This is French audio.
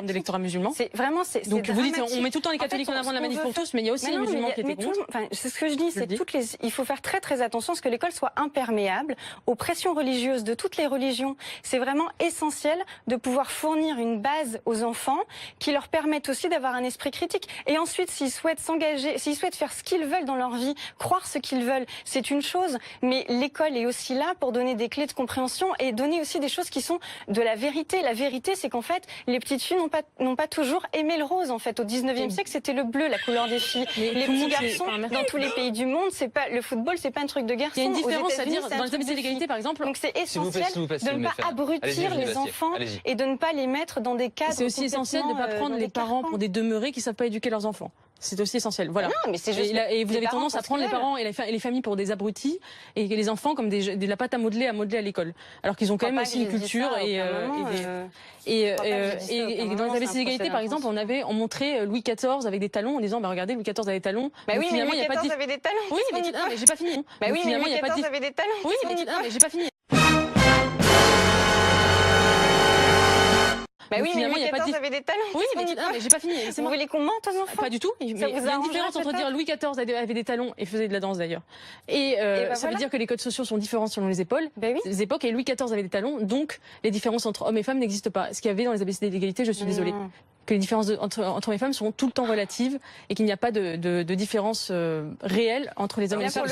d'électorat musulman. C'est vraiment, donc vous dites, dramatique. on met tout le temps les catholiques en avant de la manif pour tous, mais il y a aussi les musulmans qui étaient contre. C'est ce que je dis, il faut faire très très attention à ce que l'école soit imperméable aux pressions religieuses de toutes les religions. C'est vraiment essentiel de pouvoir fournir une base aux enfants qui leur permette aussi d'avoir un esprit critique. Et ensuite, s'ils souhaitent s'engager, s'ils souhaitent faire ce qu'ils veulent dans leur vie, croire ce qu'ils veulent, c'est une chose, mais l'école est aussi là pour donner des clés de compréhension et donner aussi des choses qui sont de la vérité. La vérité, c'est qu'en fait, les petites filles n'ont pas toujours aimé le rose. En fait, au 19e siècle, c'était le bleu, la couleur des filles. Mais les petits garçons, dans tous les pays du monde, c'est pas le football, c'est pas un truc de garçon. Il y a une différence à dire dans les amis d'égalité, par exemple. Donc c'est essentiel de ne pas abrutir les enfants et de ne pas les mettre dans des cadres. C'est aussi essentiel de ne pas prendre les parents pour des demeurés qui ne savent pas éduquer leurs enfants. C'est aussi essentiel. Voilà. Non, mais c'est juste et vous avez tendance à prendre les parents et les familles pour des abrutis et les enfants comme de la pâte à modeler à l'école. Alors qu'ils ont quand même aussi une culture et dans les abbaisses d'égalité, par exemple, on montrait Louis XIV avec des talons en disant, bah regardez, Louis XIV avait des talons. Bah oui, mais Louis XIV avait des talons. Oui, mais j'ai pas fini. Bah oui, mais Louis XIV avait des talons. Oui, mais j'ai pas fini. Bah oui, mais Louis XIV avait des talons. Oui, mais j'ai pas fini. Vous voulez qu'on mente aux enfants? Pas du tout. Il y a une différence entre dire Louis XIV avait des talons et faisait de la danse d'ailleurs. Et ça veut dire que les codes sociaux sont différents selon les époques et Louis XIV avait des talons, donc les différences entre hommes et femmes n'existent pas. Ce qu'il y avait dans les abbaisses d'égalité, je suis désolée, que les différences entre hommes et femmes sont tout le temps relatives et qu'il n'y a pas de différence réelle entre les hommes et les femmes.